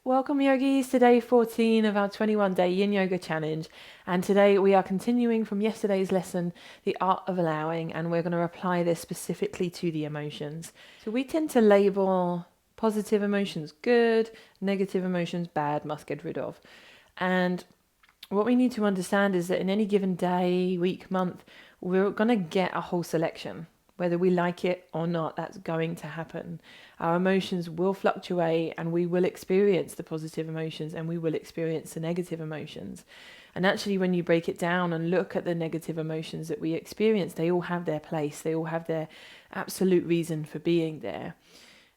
Welcome yogis to day 14 of our 21-day Yin Yoga challenge, and today we are continuing from yesterday's lesson, the art of allowing, and we're going to apply this specifically to the emotions. So we tend to label positive emotions good, negative emotions bad, must get rid of. And what we need to understand is that in any given day, week, month, we're going to get a whole selection. Whether we like it or not, that's going to happen. Our emotions will fluctuate, and we will experience the positive emotions and we will experience the negative emotions. And actually, when you break it down and look at the negative emotions that we experience, they all have their place. They all have their absolute reason for being there.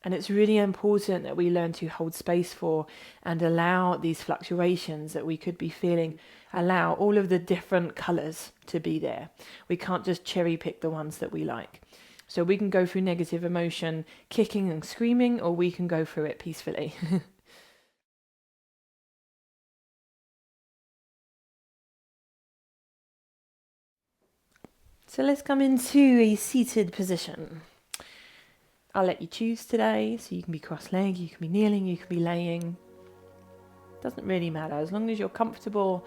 And it's really important that we learn to hold space for and allow these fluctuations that we could be feeling, allow all of the different colours to be there. We can't just cherry pick the ones that we like. So we can go through negative emotion kicking and screaming, or we can go through it peacefully. So let's come into a seated position. I'll let you choose today, so you can be cross-legged, you can be kneeling, you can be laying. Doesn't really matter, as long as you're comfortable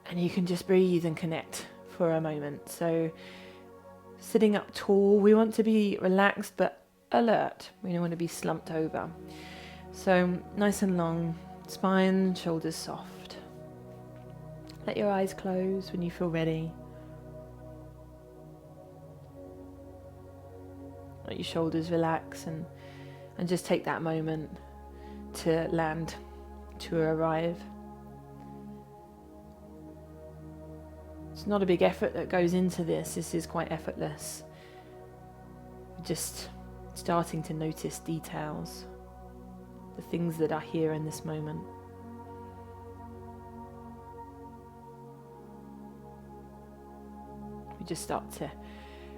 and you can just breathe and connect for a moment. So sitting up tall, we want to be relaxed but alert. We don't want to be slumped over. So nice and long, spine, shoulders soft. Let your eyes close when you feel ready. Let your shoulders relax and just take that moment to land, to arrive. It's not a big effort that goes into this. This is quite effortless. Just starting to notice details, the things that are here in this moment. We just start to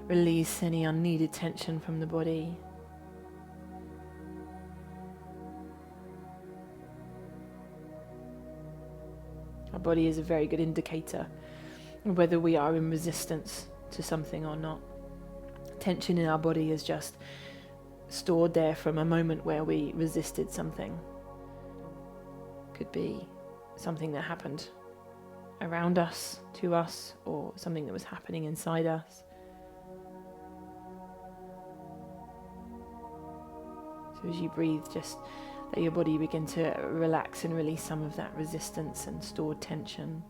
release any unneeded tension from the body. Our body is a very good indicator of whether we are in resistance to something or not. Tension in our body is just stored there from a moment where we resisted something. Could be something that happened around us, to us, or something that was happening inside us. So as you breathe, just let your body begin to relax and release some of that resistance and stored tension.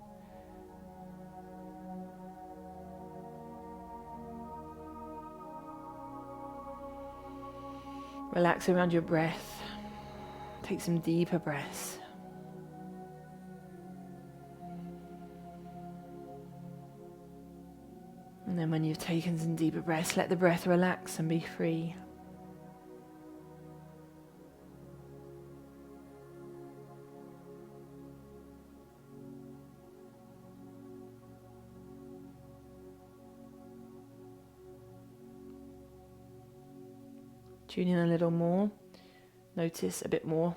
Relax around your breath. Take some deeper breaths. And then when you've taken some deeper breaths, let the breath relax and be free. Tune in a little more. Notice a bit more.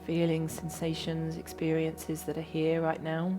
Feelings, sensations, experiences that are here right now.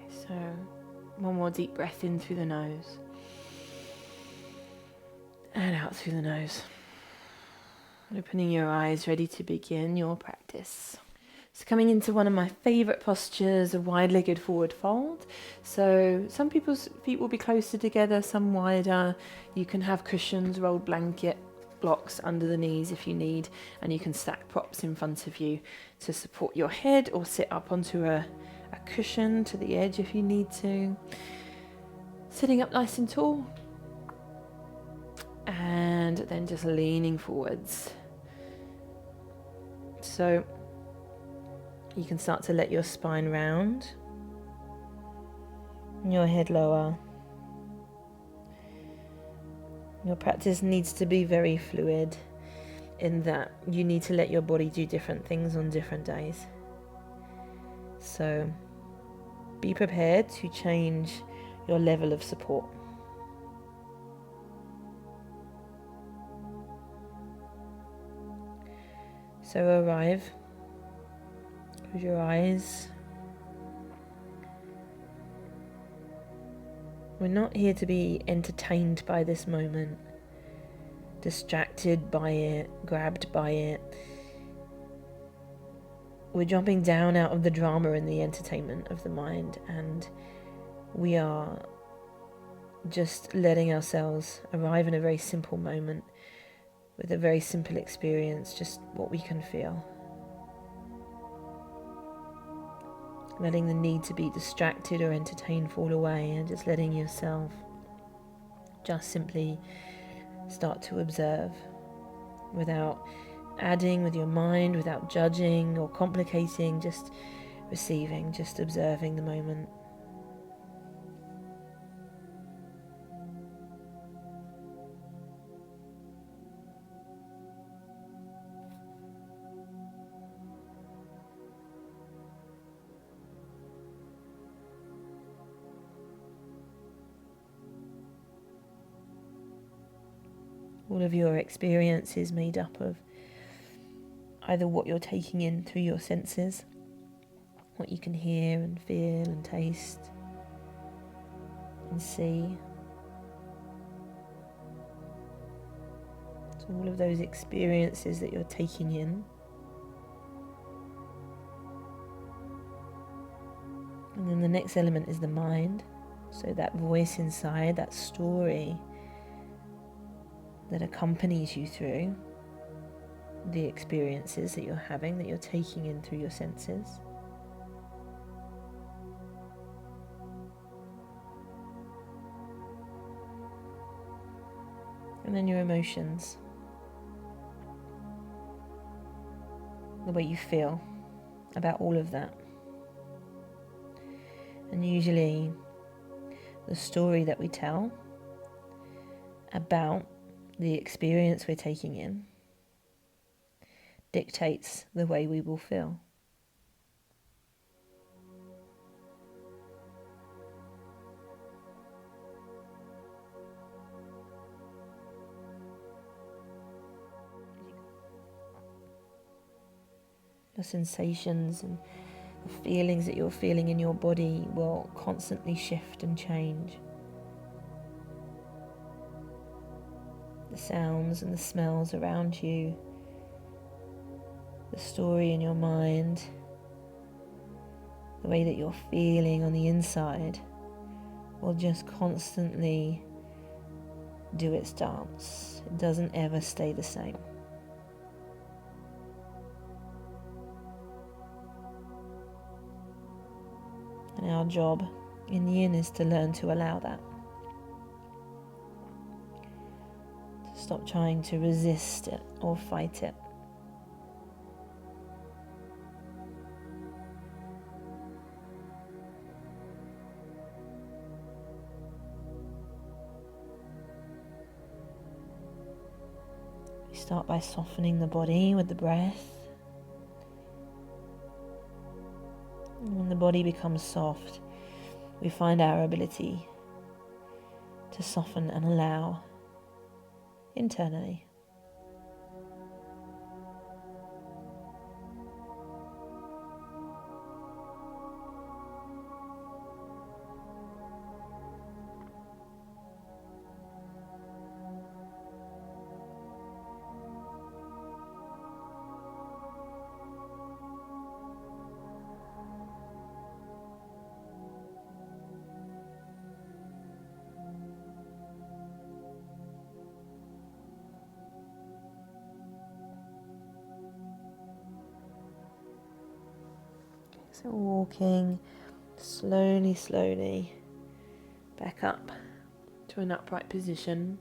So, one more deep breath in through the nose and out through the nose. Opening your eyes, ready to begin your practice. So coming into one of my favourite postures, a wide-legged forward fold. So some people's feet will be closer together, some wider. You can have cushions, rolled blanket, blocks under the knees if you need, and you can stack props in front of you to support your head, or sit up onto a cushion to the edge if you need to. Sitting up nice and tall, and then just leaning forwards. So you can start to let your spine round. your head lower. Your practice needs to be very fluid in that you need to let your body do different things on different days. So be prepared to change your level of support. So arrive, close your eyes. We're not here to be entertained by this moment, distracted by it, grabbed by it. We're jumping down out of the drama and the entertainment of the mind, and we are just letting ourselves arrive in a very simple moment with a very simple experience, just what we can feel. Letting the need to be distracted or entertained fall away, and just letting yourself just simply start to observe without adding with your mind, without judging or complicating, just receiving, just observing the moment. All of your experience is made up of either what you're taking in through your senses, what you can hear and feel and taste and see. So all of those experiences that you're taking in. And then the next element is the mind. So that voice inside, that story that accompanies you through the experiences that you're having, that you're taking in through your senses. And then your emotions, the way you feel about all of that. And usually the story that we tell about the experience we're taking in dictates the way we will feel. The sensations and the feelings that you're feeling in your body will constantly shift and change. The sounds and the smells around you, the story in your mind, the way that you're feeling on the inside will just constantly do its dance. It doesn't ever stay the same. And our job in Yin is to learn to allow that. To stop trying to resist it or fight it. We start by softening the body with the breath. When the body becomes soft, we find our ability to soften and allow internally. So walking slowly back up to an upright position,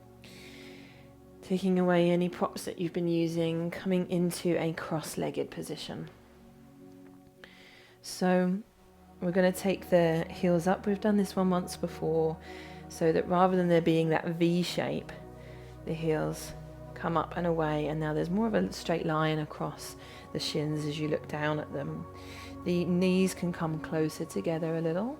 taking away any props that you've been using, coming into a cross-legged position. So we're going to take the heels up. We've done this one once before, so that rather than there being that V shape, the heels come up and away, and now there's more of a straight line across the shins as you look down at them. The knees can come closer together a little.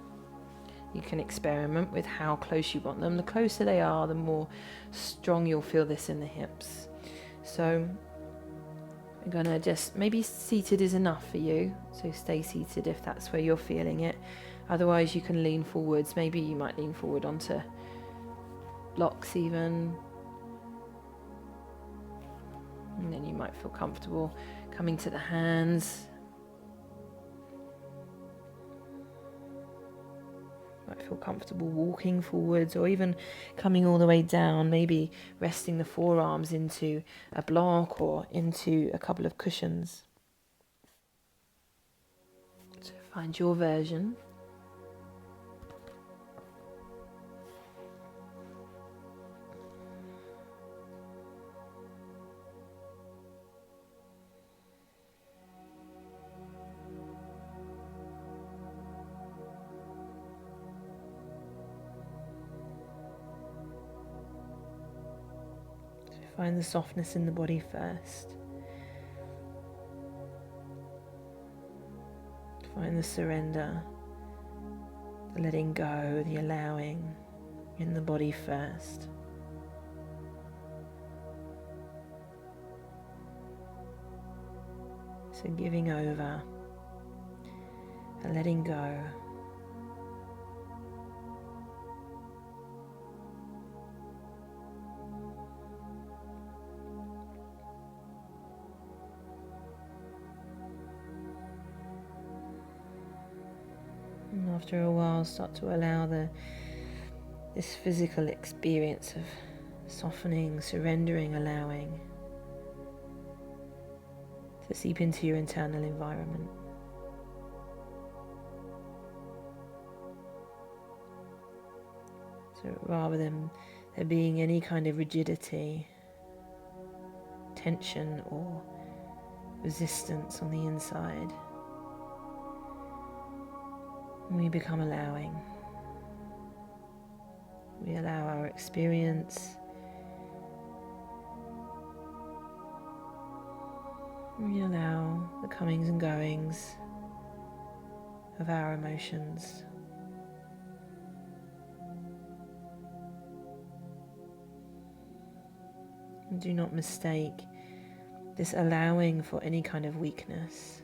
You can experiment with how close you want them. The closer they are, the more strong you'll feel this in the hips. So I'm going to just, maybe seated is enough for you, so stay seated if that's where you're feeling it. Otherwise you can lean forwards. Maybe you might lean forward onto blocks even, and then you might feel comfortable coming to the hands. Might feel comfortable walking forwards, or even coming all the way down, maybe resting the forearms into a block or into a couple of cushions. So find your version. Find the softness in the body first. Find the surrender, the letting go, the allowing in the body first. So giving over and letting go. And after a while, start to allow this physical experience of softening, surrendering, allowing to seep into your internal environment. So rather than there being any kind of rigidity, tension or resistance on the inside, we become allowing. We allow our experience. We allow the comings and goings of our emotions. And do not mistake this allowing for any kind of weakness.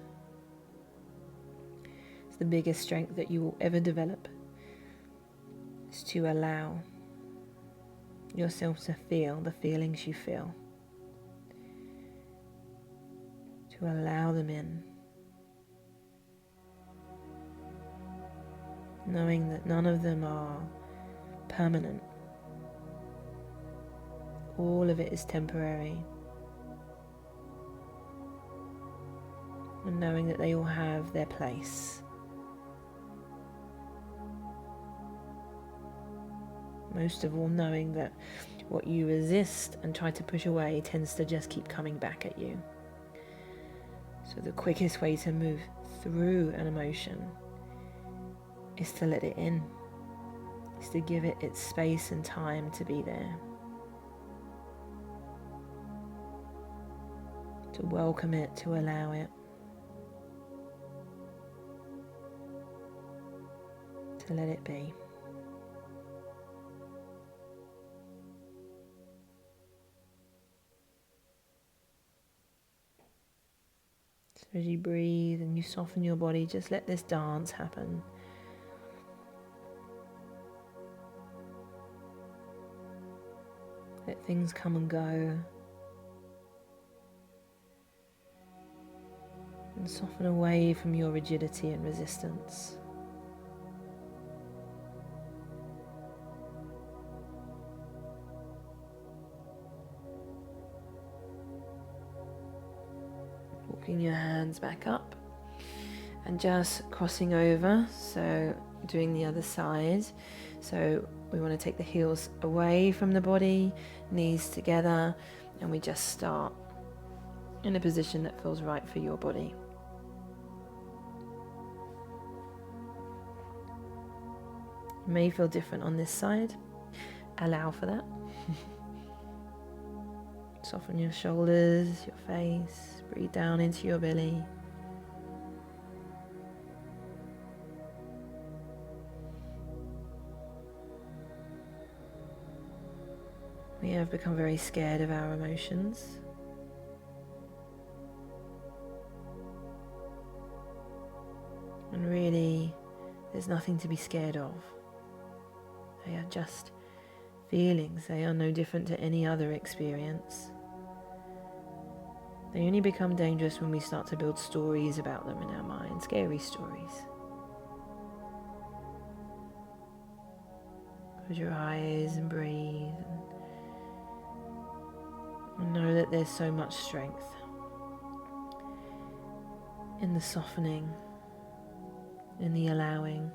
It's the biggest strength that you will ever develop, is to allow yourself to feel the feelings you feel, to allow them in, knowing that none of them are permanent. All of it is temporary, and knowing that they all have their place. Most of all, knowing that what you resist and try to push away tends to just keep coming back at you. So the quickest way to move through an emotion is to let it in, is to give it its space and time to be there, to welcome it, to allow it, to let it be. So as you breathe and you soften your body, just let this dance happen. Let things come and go. And soften away from your rigidity and resistance. Walking your hands back up and just crossing over, so doing the other side. So we want to take the heels away from the body, knees together, and we just start in a position that feels right for your body. It may feel different on this side. Allow for that. Soften your shoulders, your face. Breathe down into your belly. We have become very scared of our emotions. And really, there's nothing to be scared of. They are just feelings. They are no different to any other experience. They only become dangerous when we start to build stories about them in our mind, scary stories. Close your eyes and breathe and know that there's so much strength in the softening, in the allowing.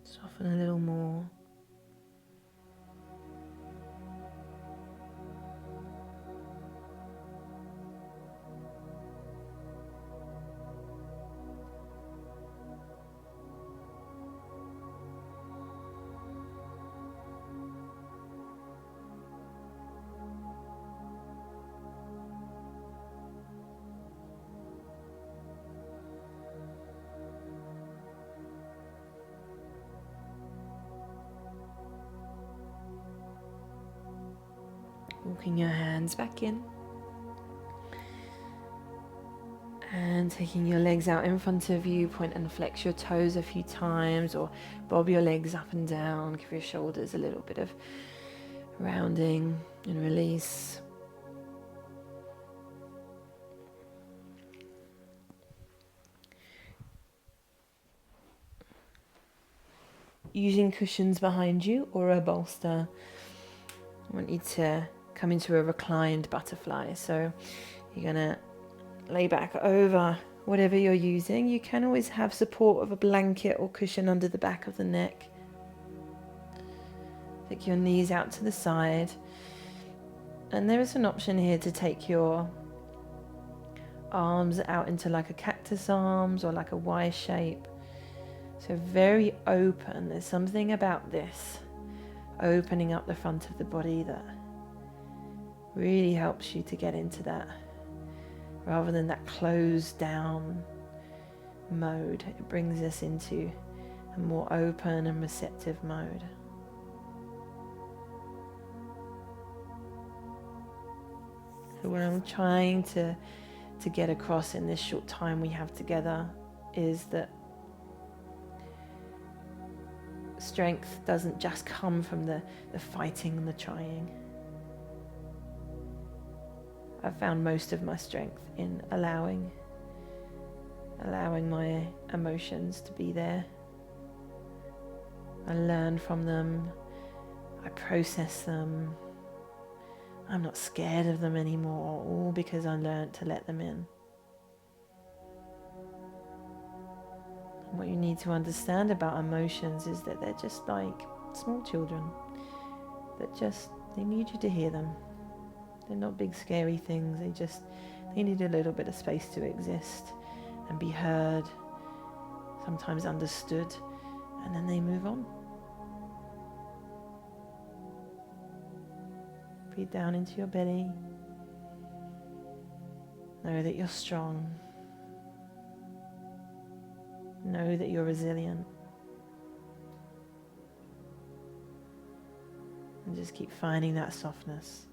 Soften a little more. Walking your hands back in and taking your legs out in front of you. Point and flex your toes a few times, or bob your legs up and down. Give your shoulders a little bit of rounding and release. Using cushions behind you or a bolster, I want you to come into a reclined butterfly. So you're going to lay back over whatever you're using. You can always have support of a blanket or cushion under the back of the neck. Take your knees out to the side. And there is an option here to take your arms out into like a cactus arms or like a Y shape. So very open. There's something about this opening up the front of the body that really helps you to get into that, rather than that closed down mode. It brings us into a more open and receptive mode. So what I'm trying to get across in this short time we have together is that strength doesn't just come from the fighting and the trying. I've found most of my strength in allowing my emotions to be there. I learn from them, I process them. I'm not scared of them anymore, all because I learned to let them in. What you need to understand about emotions is that they're just like small children they need you to hear them. They're not big scary things. They need a little bit of space to exist and be heard, sometimes understood, and then they move on. Breathe down into your belly. Know that you're strong. Know that you're resilient. And just keep finding that softness.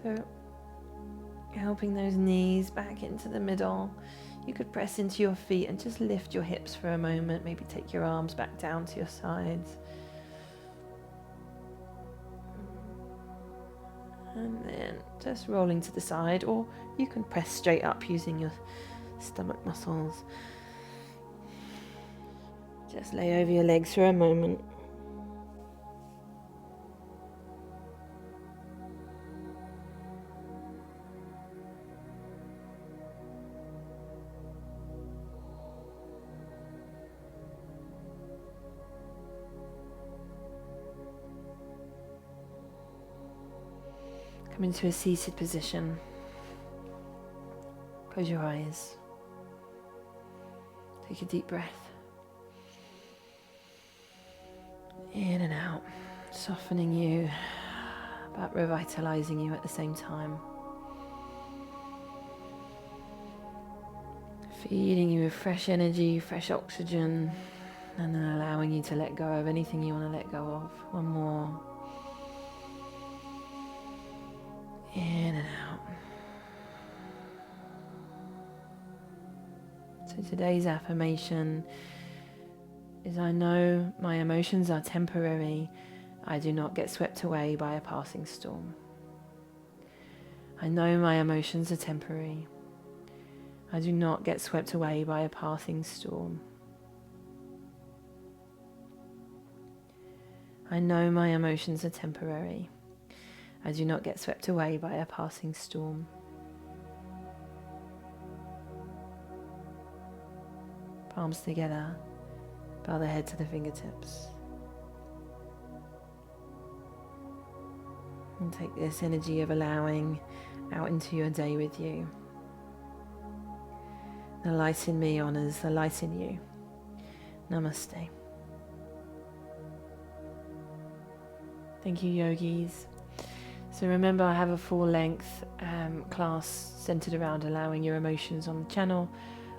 So helping those knees back into the middle. You could press into your feet and just lift your hips for a moment. Maybe take your arms back down to your sides. And then just rolling to the side, or you can press straight up using your stomach muscles. Just lay over your legs for a moment. Come into a seated position. Close your eyes. Take a deep breath. In and out, softening you, but revitalizing you at the same time. Feeding you with fresh energy, fresh oxygen, and then allowing you to let go of anything you want to let go of. One more. In and out. So today's affirmation is: I know my emotions are temporary. I do not get swept away by a passing storm. I know my emotions are temporary. I do not get swept away by a passing storm. I know my emotions are temporary. I do not get swept away by a passing storm. Palms together, bow the head to the fingertips. And take this energy of allowing out into your day with you. The light in me honors the light in you. Namaste. Thank you, yogis. So remember, I have a full-length class centered around allowing your emotions on the channel.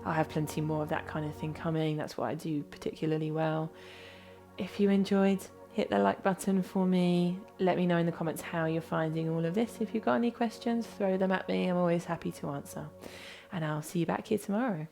I'll have plenty more of that kind of thing coming. That's what I do particularly well. If you enjoyed, hit the like button for me. Let me know in the comments how you're finding all of this. If you've got any questions, throw them at me. I'm always happy to answer. And I'll see you back here tomorrow.